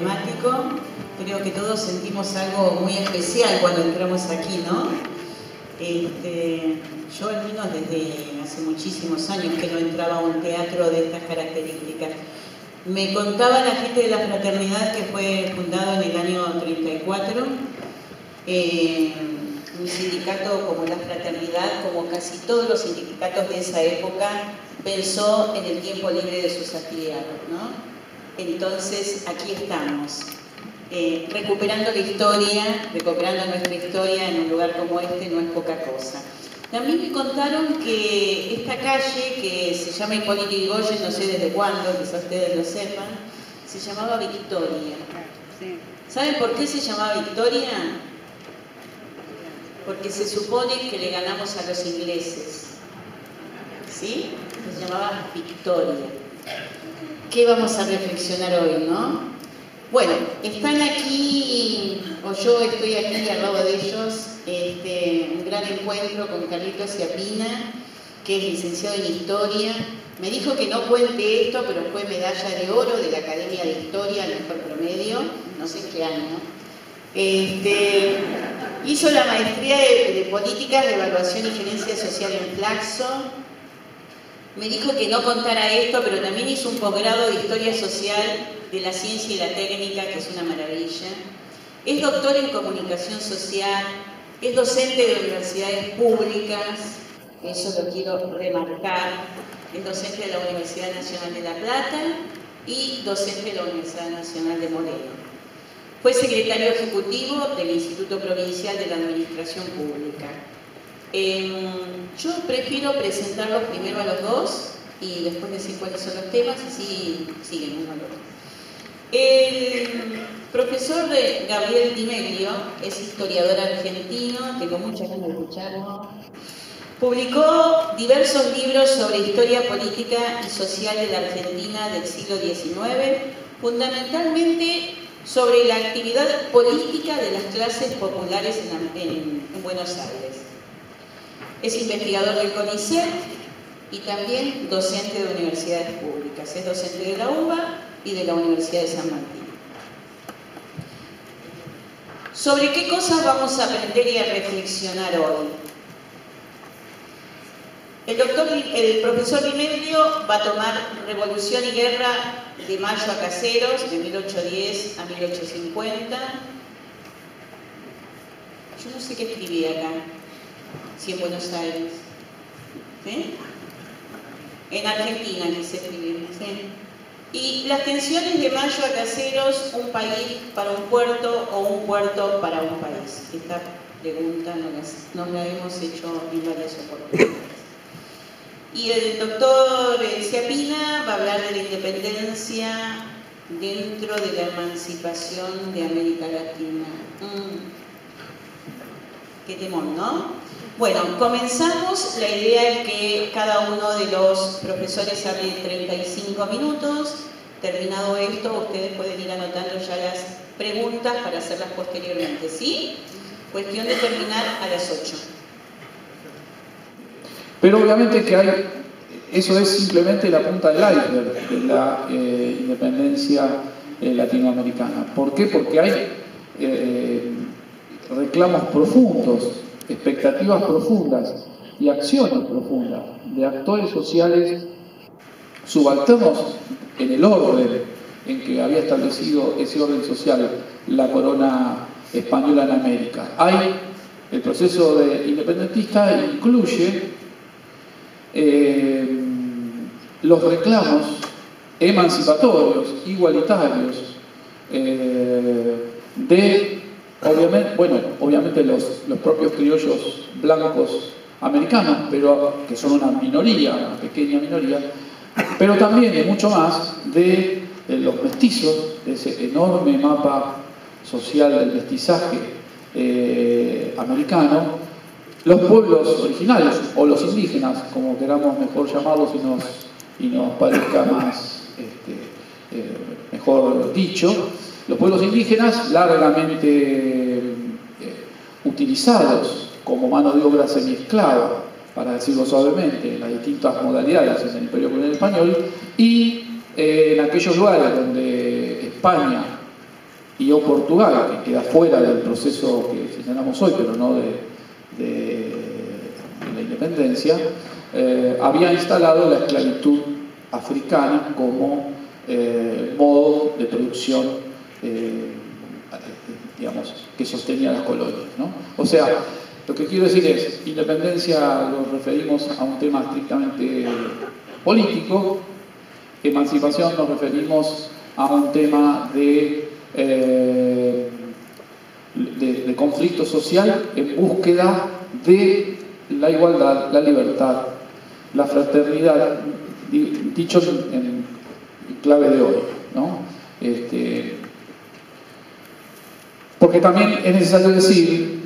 emblemático. Creo que todos sentimos algo muy especial cuando entramos aquí, ¿no? Yo al menos desde hace muchísimos años que no entraba a un teatro de estas características. Me contaba la gente de la fraternidad que fue fundado en el año 34, un sindicato como la fraternidad, como casi todos los sindicatos de esa época, pensó en el tiempo libre de sus afiliados, ¿no? Entonces aquí estamos, recuperando la historia, recuperando nuestra historia en un lugar como este no es poca cosa. También me contaron que esta calle, que se llama Hipólito Yrigoyen, no sé desde cuándo, quizás ustedes lo sepan, se llamaba Victoria. ¿Saben por qué se llamaba Victoria? Porque se supone que le ganamos a los ingleses. ¿Sí? Se llamaba Victoria. ¿Qué vamos a reflexionar hoy, no? Bueno, están aquí, o yo estoy aquí al lado de ellos, un gran encuentro con Carlitos Ciapina, que es licenciado en Historia. Me dijo que no cuente esto, pero fue medalla de oro de la Academia de Historia, el mejor promedio, no sé en qué año. Hizo la maestría de Políticas de Evaluación y Gerencia Social en Flaxo. Me dijo que no contara esto, pero también hizo un posgrado de Historia Social de la Ciencia y la Técnica, que es una maravilla. Es doctor en Comunicación Social, es docente de universidades públicas, eso lo quiero remarcar, es docente de la Universidad Nacional de La Plata y docente de la Universidad Nacional de Moreno. Fue secretario ejecutivo del Instituto Provincial de la Administración Pública. Yo prefiero presentarlos primero a los dos y después decir cuáles son los temas, así siguen uno al otro. El profesor Gabriel Di Meglio es historiador argentino, tengo muchas ganas de escucharlo. Publicó diversos libros sobre historia política y social de la Argentina del siglo XIX, fundamentalmente sobre la actividad política de las clases populares en Buenos Aires. Es investigador del CONICET y también docente de universidades públicas. Es docente de la UBA y de la Universidad de San Martín. ¿Sobre qué cosas vamos a aprender y a reflexionar hoy? El profesor Di Meglio va a tomar Revolución y Guerra de Mayo a Caseros, de 1810 a 1850. Yo no sé qué escribí acá, si en Buenos Aires. ¿Sí? En Argentina quise escribir. ¿Sí? Y las tensiones de Mayo a Caseros, un país para un puerto o un puerto para un país. Esta pregunta nos la hemos hecho en varias oportunidades. Y el doctor Ciapina va a hablar de la independencia dentro de la emancipación de América Latina. Qué temón, ¿no? Bueno, comenzamos. La idea es que cada uno de los profesores hable 35 minutos. Terminado esto, ustedes pueden ir anotando ya las preguntas para hacerlas posteriormente, ¿sí? Cuestión de terminar a las 8. Pero obviamente que eso es simplemente la punta del iceberg de la independencia latinoamericana. ¿Por qué? Porque hay reclamos profundos, expectativas profundas y acciones profundas de actores sociales subalternos en el orden en que había establecido ese orden social la corona española en América. El proceso independentista incluye los reclamos emancipatorios, igualitarios, obviamente los propios criollos blancos americanos, pero que son una minoría, una pequeña minoría, pero también y mucho más de los mestizos, de ese enorme mapa social del mestizaje americano, los pueblos originarios o los indígenas, como queramos mejor llamarlos y nos parezca más mejor dicho, los pueblos indígenas largamente utilizados como mano de obra semiesclava, para decirlo suavemente, en las distintas modalidades en el Imperio Colonial Español, y en aquellos lugares donde España y o Portugal, que queda fuera del proceso que señalamos hoy, pero no de la independencia, había instalado la esclavitud africana como modo de producción, digamos, que sostenía las colonias, ¿no? O sea, lo que quiero decir es, independencia lo referimos a un tema estrictamente político, emancipación nos referimos a un tema de conflicto social en búsqueda de la igualdad, la libertad, la fraternidad, dicho en clave de hoy, ¿no? Porque también es necesario decir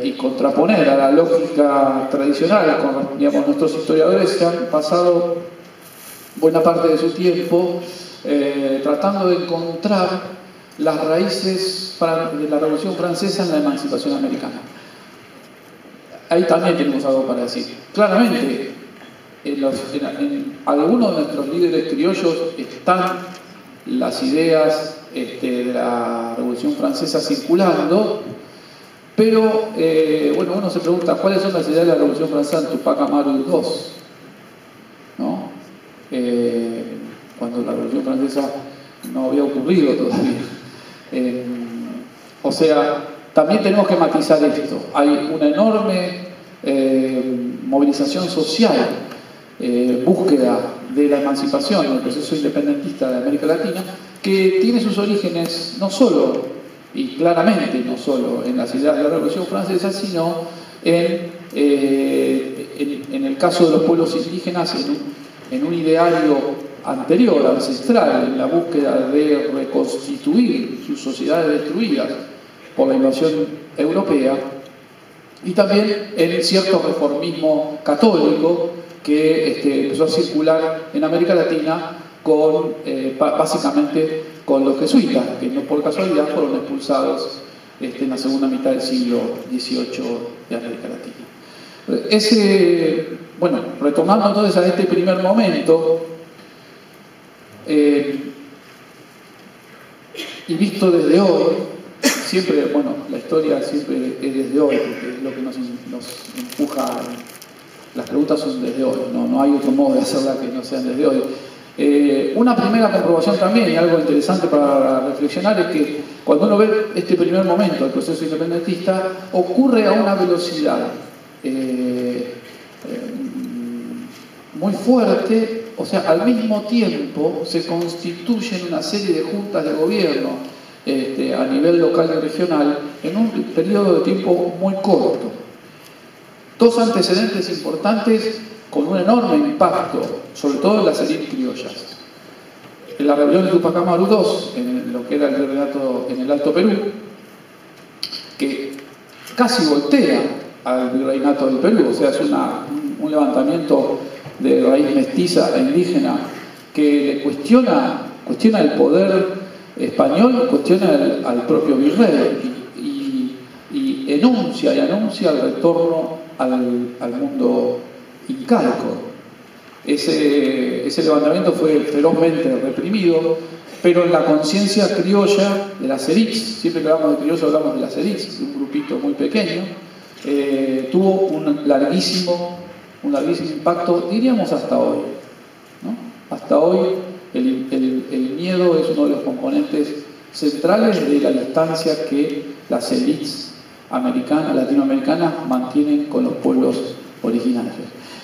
y contraponer a la lógica tradicional, con, digamos, nuestros historiadores que han pasado buena parte de su tiempo tratando de encontrar las raíces de la Revolución Francesa en la emancipación americana. Ahí también tenemos algo para decir. Claramente, en algunos de nuestros líderes criollos están las ideas de la Revolución Francesa circulando, pero bueno, uno se pregunta cuáles son las ideas de la Revolución Francesa en Tupac Amaru II, ¿no? Cuando la Revolución Francesa no había ocurrido todavía. O sea, también tenemos que matizar esto. Hay una enorme movilización social, búsqueda de la emancipación del proceso independentista de América Latina, que tiene sus orígenes no solo, y claramente no solo, en las ideas de la Revolución Francesa, sino en el caso de los pueblos indígenas, en un ideario anterior, ancestral, en la búsqueda de reconstituir sus sociedades destruidas por la invasión europea, y también en cierto reformismo católico que empezó a circular en América Latina básicamente con los jesuitas, que no por casualidad fueron expulsados en la segunda mitad del siglo XVIII de América Latina. Bueno, retomando entonces a este primer momento, y visto desde hoy, siempre, bueno, la historia siempre es desde hoy, porque es lo que nos empuja, las preguntas son desde hoy, no hay otro modo de hacerla que no sean desde hoy. Una primera comprobación también, y algo interesante para reflexionar, es que cuando uno ve este primer momento del proceso independentista, ocurre a una velocidad muy fuerte. O sea, al mismo tiempo se constituyen una serie de juntas de gobierno a nivel local y regional en un periodo de tiempo muy corto. Dos antecedentes importantes con un enorme impacto, sobre todo en las élites criollas. En la rebelión de Tupac Amaru II, en lo que era el virreinato en el Alto Perú, que casi voltea al virreinato del Perú, o sea, es un levantamiento de raíz mestiza e indígena que le cuestiona el poder español, cuestiona al propio virrey y enuncia el retorno al mundo incaico. Ese levantamiento fue ferozmente reprimido, pero en la conciencia criolla de las élites, siempre que hablamos de criollos hablamos de las élites, de un grupito muy pequeño, tuvo un larguísimo impacto, diríamos hasta hoy, ¿no? Hasta hoy el miedo es uno de los componentes centrales de la distancia que las élites latinoamericanas mantienen con los pueblos originarios.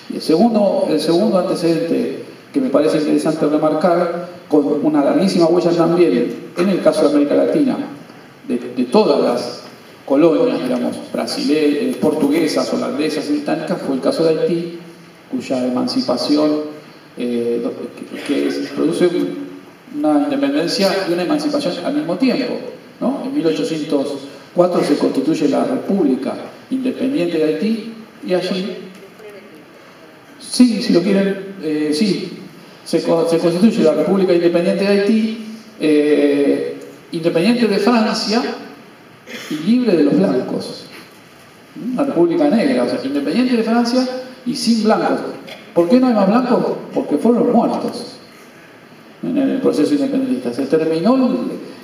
Y el segundo antecedente que me parece interesante remarcar, con una larguísima huella también en el caso de América Latina, de todas las colonias, digamos, brasileñas, portuguesas, holandesas y británicas, fue el caso de Haití, cuya emancipación que produce una independencia y una emancipación al mismo tiempo, ¿no? En 1804 se constituye la República Independiente de Haití y allí, sí, si lo quieren, se constituye la República Independiente de Haití, independiente de Francia y libre de los blancos. Una república negra, o sea, independiente de Francia y sin blancos. ¿Por qué no hay más blancos? Porque fueron muertos en el proceso independentista.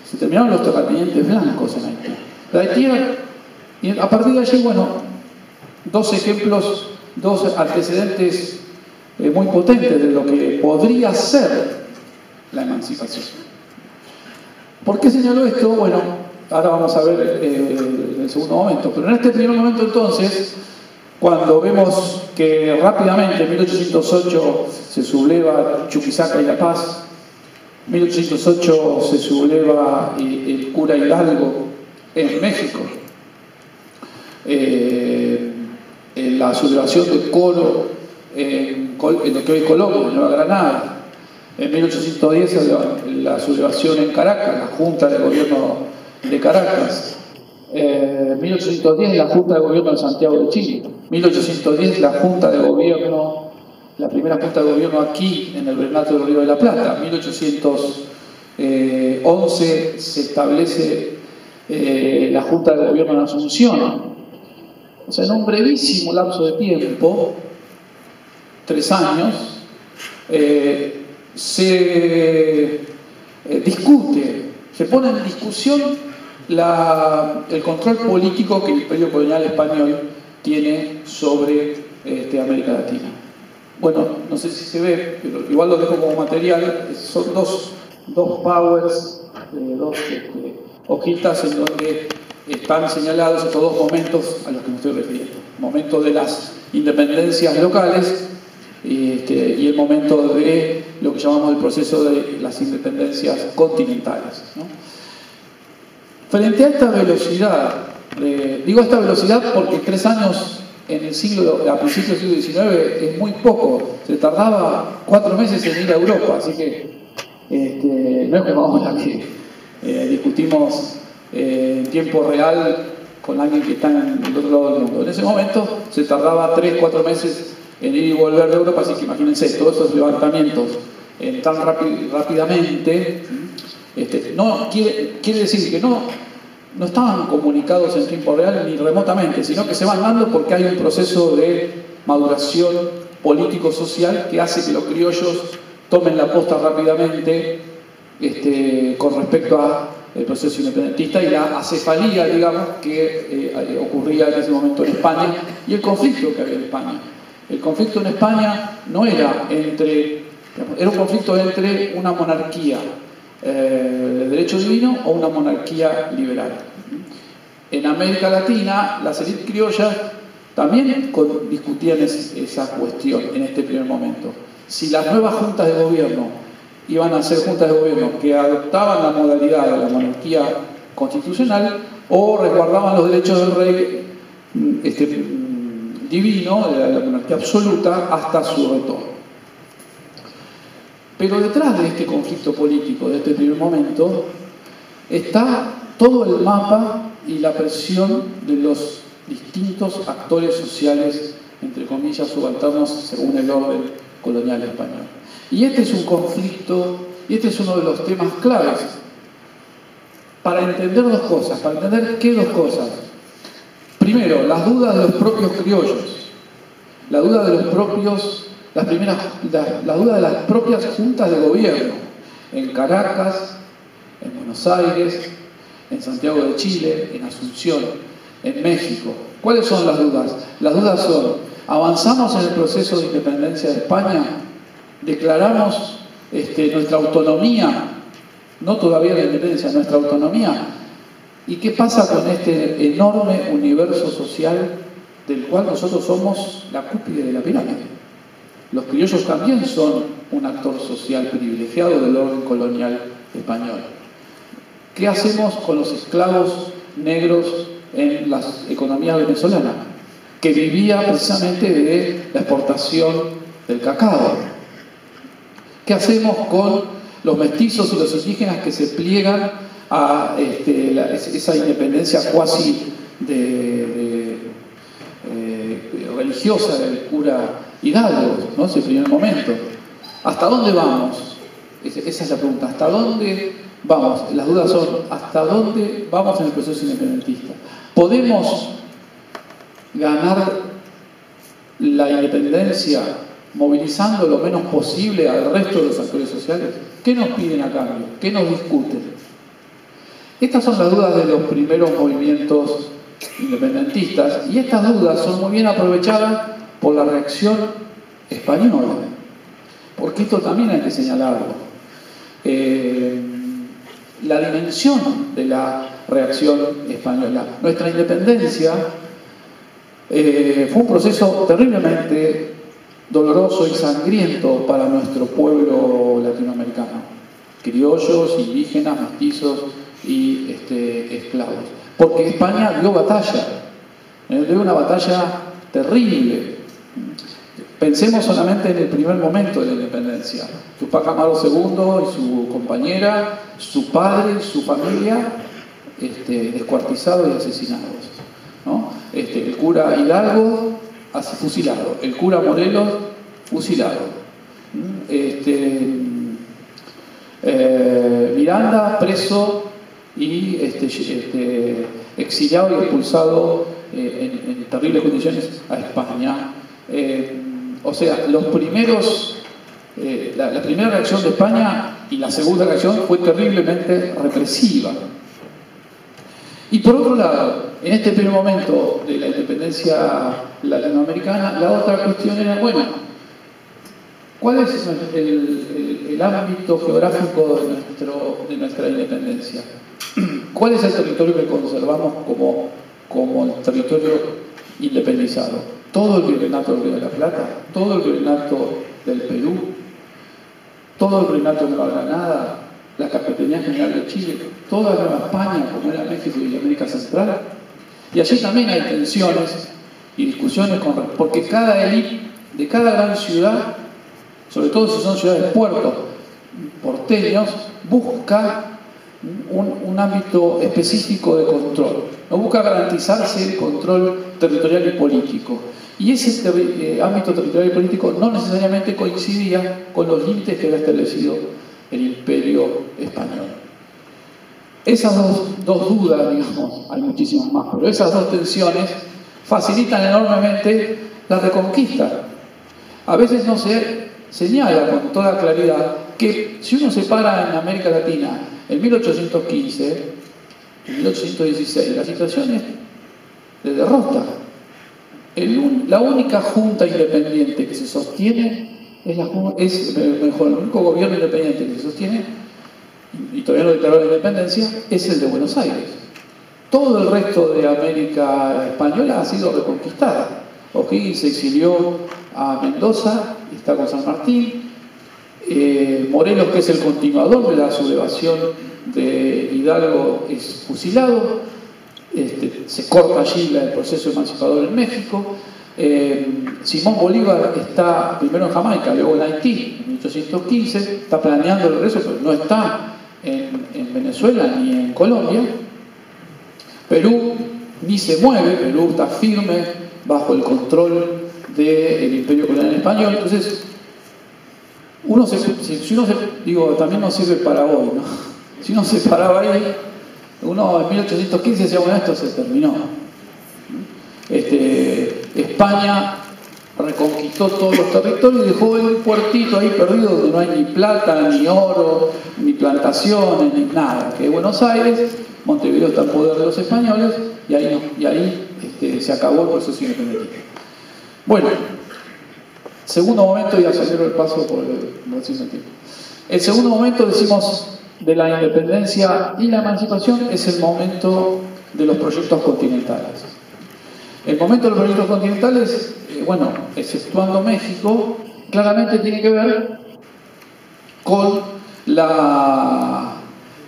Se terminaron los terratenientes blancos en Haití. Y a partir de allí, bueno, dos ejemplos, dos antecedentes muy potentes de lo que podría ser la emancipación. ¿Por qué señaló esto? Bueno, ahora vamos a ver en el segundo momento. Pero en este primer momento entonces, cuando vemos que rápidamente en 1808 se subleva Chuquisaca y La Paz, 1808 se subleva el cura Hidalgo en México, la sublevación de Coro en lo que hoy es Colombia, en Nueva Granada. En 1810 la sublevación en Caracas, la Junta de Gobierno de Caracas. 1810 la Junta de Gobierno de Santiago de Chile. 1810 la Junta de Gobierno, la primera Junta de Gobierno aquí en el Virreinato del Río de la Plata. 1811 se establece la Junta de Gobierno en Asunción. O sea, en un brevísimo lapso de tiempo, 3 años, se discute, se pone en discusión el control político que el Imperio Colonial Español tiene sobre América Latina. Bueno, no sé si se ve, pero igual lo dejo como material. Son dos powers, dos hojitas en donde están señalados estos dos momentos a los que me estoy refiriendo. Momento de las independencias locales y el momento de lo que llamamos el proceso de las independencias continentales, ¿no? Frente a esta velocidad, digo esta velocidad porque 3 años a principios del siglo XIX es muy poco. Se tardaba 4 meses en ir a Europa, así que no es como ahora que discutimos en tiempo real con alguien que está en el otro lado del mundo. En ese momento se tardaba 3-4 meses en ir y volver de Europa, así que imagínense todos esos levantamientos tan rápidamente. No quiere decir que no estaban comunicados en tiempo real ni remotamente, sino que se van dando porque hay un proceso de maduración político-social que hace que los criollos tomen la posta rápidamente con respecto al proceso independentista y la acefalía, digamos, que ocurría en ese momento en España y el conflicto que había en España. El conflicto en España no era un conflicto entre una monarquía de derecho divino o una monarquía liberal. En América Latina, las élites criollas también discutían esa cuestión en este primer momento. Si las nuevas juntas de gobierno iban a ser juntas de gobierno que adoptaban la modalidad de la monarquía constitucional o resguardaban los derechos del rey divino, de la monarquía absoluta, hasta su retorno. Pero detrás de este conflicto político, de este primer momento, está todo el mapa y la presión de los distintos actores sociales, entre comillas, subalternos según el orden colonial español. Y este es un conflicto, y este es uno de los temas claves para entender dos cosas. ¿Para entender qué dos cosas? Primero, las dudas de los propios criollos, la duda de los propios... la duda de las propias juntas de gobierno en Caracas, en Buenos Aires, en Santiago de Chile, en Asunción, en México. ¿Cuáles son las dudas? Las dudas son: ¿avanzamos en el proceso de independencia de España? ¿Declaramos nuestra autonomía? No todavía la independencia, nuestra autonomía. ¿Y qué pasa con este enorme universo social del cual nosotros somos la cúspide de la pirámide? Los criollos también son un actor social privilegiado del orden colonial español. ¿Qué hacemos con los esclavos negros en las economías venezolanas? Que vivía precisamente de la exportación del cacao. ¿Qué hacemos con los mestizos y los indígenas que se pliegan a esa independencia cuasi religiosa del cura Hidalgo, ¿no? Ese primer momento? ¿Hasta dónde vamos? Esa es la pregunta. ¿Hasta dónde vamos? Las dudas son: ¿hasta dónde vamos en el proceso independentista? ¿Podemos ganar la independencia movilizando lo menos posible al resto de los actores sociales? ¿Qué nos piden a cambio? ¿Qué nos discuten? Estas son las dudas de los primeros movimientos independentistas, y estas dudas son muy bien aprovechadas por la reacción española, porque esto también hay que señalarlo. La dimensión de la reacción española. Nuestra independencia fue un proceso terriblemente doloroso y sangriento para nuestro pueblo latinoamericano, criollos, indígenas, mestizos y esclavos, porque España dio batalla, dio una batalla terrible. Pensemos solamente en el primer momento de la independencia. Tupac Amaru II y su compañera, su padre, su familia, descuartizados y asesinados, ¿no? El cura Hidalgo fusilado, el cura Morelos fusilado, Miranda preso y exiliado y expulsado en terribles condiciones a España. O sea, la primera reacción de España y la segunda reacción fue terriblemente represiva. Y por otro lado, en este primer momento de la independencia latinoamericana, la otra cuestión era, bueno, ¿cuál es el ámbito geográfico de nuestra independencia? ¿Cuál es el territorio que conservamos como territorio independizado? Todo el virreinato del Río de la Plata, todo el virreinato del Perú, todo el virreinato de Nueva Granada, la Capitanía General de Chile, toda Nueva España, como era México y América Central. Y allí también hay tensiones y discusiones, porque cada élite de cada gran ciudad, sobre todo si son ciudades puertos porteños, busca un ámbito específico de control, no busca garantizarse el control territorial y político. Y ese ámbito territorial y político no necesariamente coincidía con los límites que había establecido el Imperio Español. Esas dos dudas, digamos, hay muchísimas más, pero esas dos tensiones facilitan enormemente la reconquista. A veces no se señala con toda claridad que si uno se para en América Latina en 1815, en 1816, la situación es de derrota. El único gobierno independiente que se sostiene, y todavía no declaró la independencia, es el de Buenos Aires. Todo el resto de América Española ha sido reconquistada. O'Higgins se exilió a Mendoza, está con San Martín. Morelos, que es el continuador de la sublevación de Hidalgo, es fusilado. Se corta allí el proceso emancipador en México. Simón Bolívar está primero en Jamaica, luego en Haití, en 1815, está planeando el regreso, pero no está en Venezuela ni en Colombia. Perú ni se mueve, Perú está firme bajo el control del Imperio Colonial Español. Entonces, también nos sirve para hoy, ¿no? Si uno se paraba ahí, uno en 1815 decía, bueno, esto se terminó. España reconquistó todos los territorios y dejó un puertito ahí perdido donde no hay ni plata, ni oro, ni plantaciones, ni nada. Que Buenos Aires, Montevideo está en poder de los españoles y ahí se acabó el proceso independentista. Bueno, segundo momento, y acelero el paso por el tiempo. El segundo momento, decimos, de la independencia y la emancipación es el momento de los proyectos continentales. El momento de los proyectos continentales, exceptuando México, claramente tiene que ver con la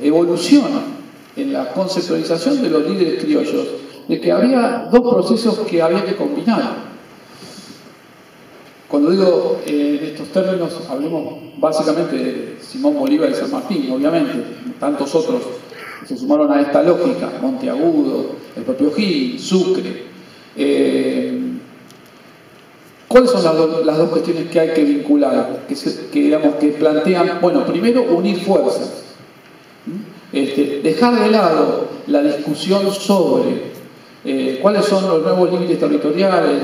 evolución en la conceptualización de los líderes criollos, de que había dos procesos que había que combinar. Cuando digo en estos términos, hablemos básicamente de Simón Bolívar y San Martín, obviamente, tantos otros que se sumaron a esta lógica, Monteagudo, el propio O'Higgins, Sucre. ¿Cuáles son las dos cuestiones que hay que vincular? Que plantean, primero, unir fuerzas. Dejar de lado la discusión sobre cuáles son los nuevos límites territoriales,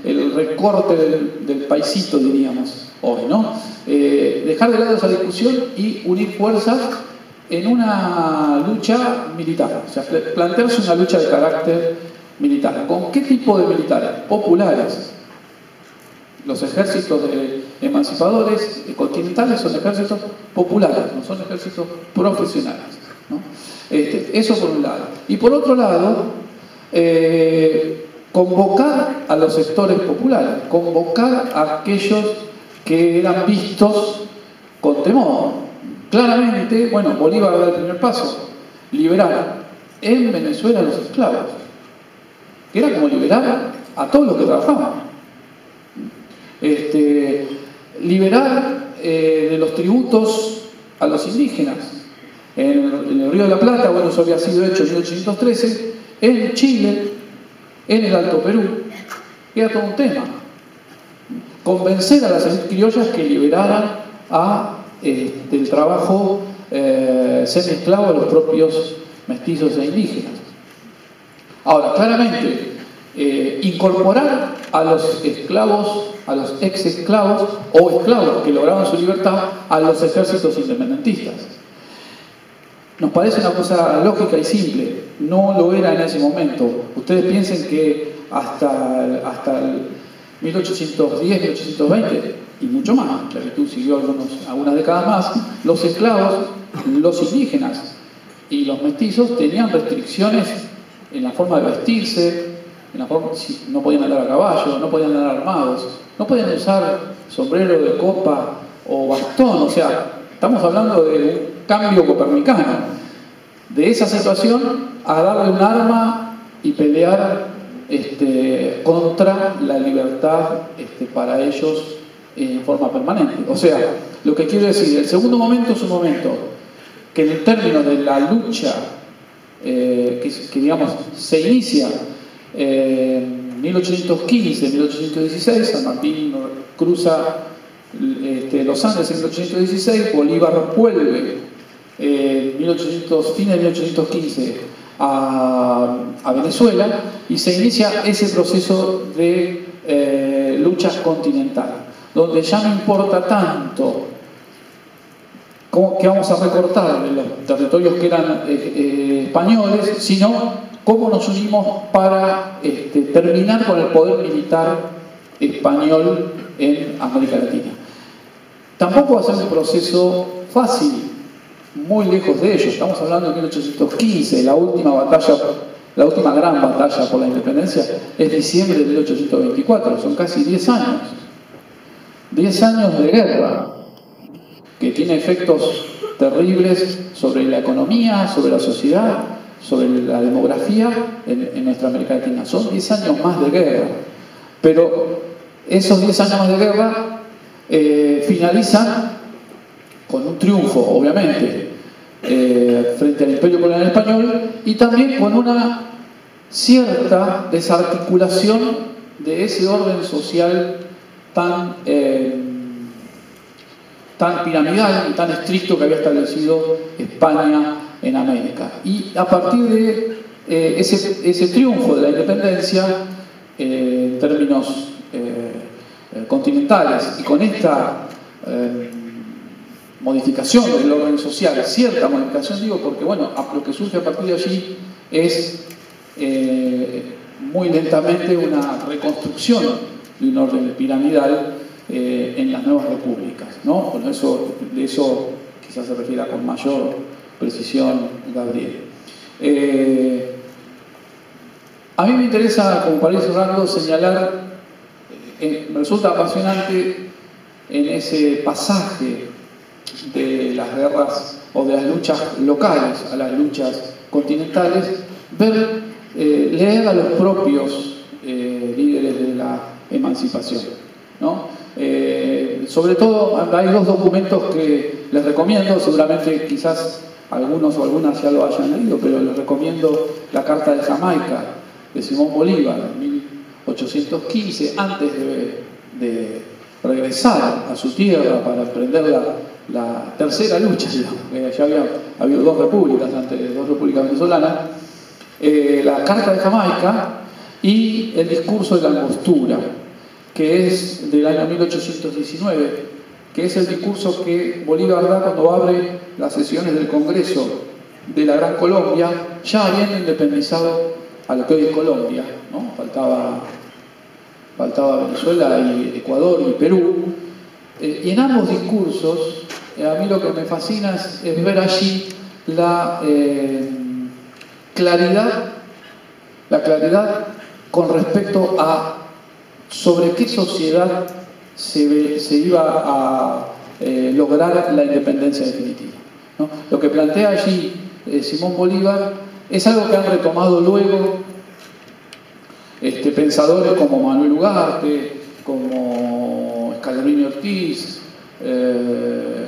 el recorte del paisito, diríamos hoy, ¿no? Dejar de lado esa discusión y unir fuerzas en una lucha militar, o sea, plantearse una lucha de carácter militar. ¿Con qué tipo de militares? Populares. Los ejércitos emancipadores continentales son ejércitos populares, no son ejércitos profesionales, ¿no? Eso por un lado. Y por otro lado, convocar a los sectores populares, convocar a aquellos que eran vistos con temor. Claramente, bueno, Bolívar da el primer paso, liberar en Venezuela a los esclavos, que era como liberar a todos los que trabajaban. Liberar de los tributos a los indígenas. En el Río de la Plata, bueno, eso había sido hecho en 1813, en Chile, en el Alto Perú. Era todo un tema. Convencer a las élites criollas que liberaran del trabajo semi-esclavo a los propios mestizos e indígenas. Ahora, claramente, incorporar a los esclavos, a los ex-esclavos o esclavos que lograban su libertad a los ejércitos independentistas. Nos parece una cosa lógica y simple, no lo era en ese momento. Ustedes piensen que hasta el 1810, 1820 y mucho más, la esclavitud siguió algunas décadas más, los esclavos, los indígenas y los mestizos tenían restricciones en la forma de vestirse, en la forma, no podían andar a caballo, no podían andar armados, no podían usar sombrero de copa o bastón. O sea, estamos hablando de un cambio copernicano, de esa situación a darle un arma y pelear contra la libertad para ellos en forma permanente. O sea, lo que quiero decir, el segundo momento es un momento que en términos de la lucha que digamos se inicia en 1815, 1816, San Martín cruza los Andes en 1816, Bolívar vuelve fines de 1815 a Venezuela y se inicia ese proceso de lucha continental, donde ya no importa tanto que vamos a recortar de los territorios que eran españoles, sino cómo nos unimos para terminar con el poder militar español en América Latina. Tampoco va a ser un proceso fácil, muy lejos de ello. Estamos hablando de 1815, la última gran batalla por la independencia es diciembre de 1824, son casi 10 años. 10 años de guerra, que tiene efectos terribles sobre la economía, sobre la sociedad, sobre la demografía en nuestra América Latina. Son 10 años más de guerra, pero esos 10 años más de guerra finalizan con un triunfo, obviamente, frente al Imperio Colonial Español, y también con una cierta desarticulación de ese orden social tan piramidal y tan estricto que había establecido España en América. Y a partir de ese triunfo de la independencia, en términos continentales, y con esta modificación del orden social, cierta modificación, digo, porque bueno, lo que surge a partir de allí es muy lentamente una reconstrucción de un orden piramidal en las nuevas repúblicas, ¿no? Bueno, de eso quizás se refiera con mayor precisión Gabriel. A mí me interesa, como para ir cerrando, señalar, me resulta apasionante en ese pasaje de las guerras o de las luchas locales a las luchas continentales, leer a los propios líderes de la emancipación, ¿no? Sobre todo hay dos documentos que les recomiendo, seguramente quizás algunos o algunas ya lo hayan leído, pero les recomiendo la Carta de Jamaica de Simón Bolívar en 1815, antes de regresar a su tierra para emprender la tercera lucha, digamos. Ya había habido dos repúblicas antes, dos repúblicas venezolanas, la Carta de Jamaica y el discurso de la Angostura, que es del año 1819, que es el discurso que Bolívar da cuando abre las sesiones del Congreso de la Gran Colombia, ya habiendo independizado a lo que hoy es Colombia, ¿no? Faltaba Venezuela y Ecuador y Perú. Y en ambos discursos, a mí lo que me fascina es ver allí la claridad con respecto a sobre qué sociedad se iba a lograr la independencia definitiva, ¿no? Lo que plantea allí Simón Bolívar es algo que han retomado luego pensadores como Manuel Ugarte, como Scalabrini Ortiz,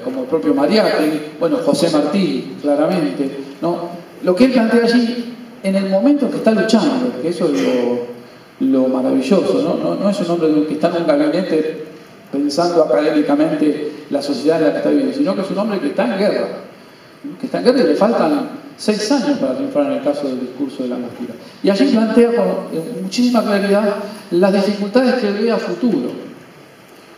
como el propio Mariátegui, bueno, José Martí, claramente, ¿no? Lo que él plantea allí, en el momento en que está luchando, que eso es lo maravilloso, ¿no? No es un hombre que está en un gabinete pensando académicamente la sociedad en la que está viviendo, sino que es un hombre que está en guerra, y le faltan 6 años para triunfar en el caso del discurso de la Angostura. Y allí plantea con muchísima claridad las dificultades que ve a futuro.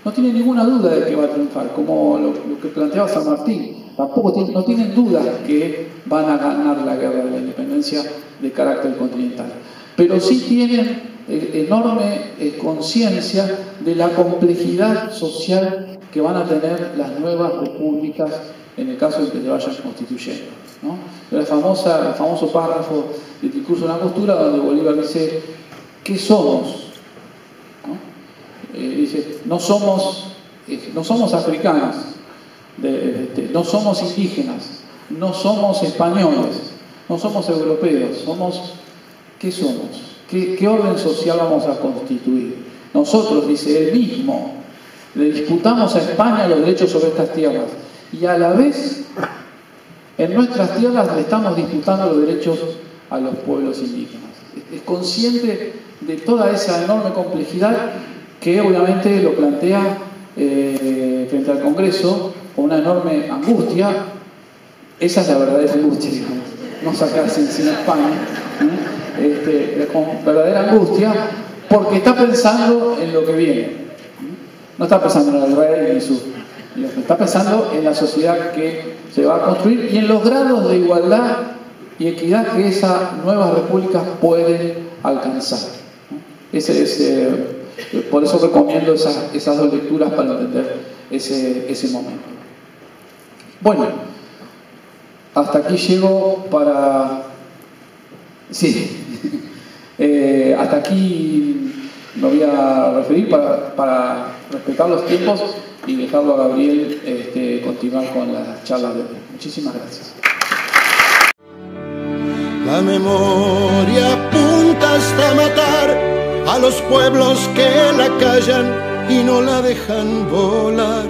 No tiene ninguna duda de que va a triunfar, como lo que planteaba San Martín. No tienen dudas que van a ganar la guerra de la independencia de carácter continental. Pero sí tienen enorme conciencia de la complejidad social que van a tener las nuevas repúblicas en el caso de que se vayan constituyendo, ¿no? El famoso párrafo del discurso de la Angostura, donde Bolívar dice: ¿qué somos? ¿No? Dice: no somos africanos, no somos indígenas, no somos españoles, no somos europeos, ¿qué somos? ¿Qué orden social vamos a constituir? Nosotros, dice él mismo, le disputamos a España los derechos sobre estas tierras, y a la vez en nuestras tierras le estamos disputando los derechos a los pueblos indígenas. Es consciente de toda esa enorme complejidad que obviamente lo plantea frente al Congreso con una enorme angustia. Esa es la verdadera angustia, digamos, no sacarse encima España, con verdadera angustia, porque está pensando en lo que viene. No está pensando en el rey ni su... Está pensando en la sociedad que se va a construir y en los grados de igualdad y equidad que esas nuevas repúblicas pueden alcanzar. Por eso recomiendo esas dos lecturas para entender ese momento. Bueno, hasta aquí llego para... Sí, hasta aquí me voy a referir para respetar los tiempos y dejarlo a Gabriel continuar con las charlas de hoy. Muchísimas gracias. La memoria apunta hasta matar a los pueblos que la callan y no la dejan volar.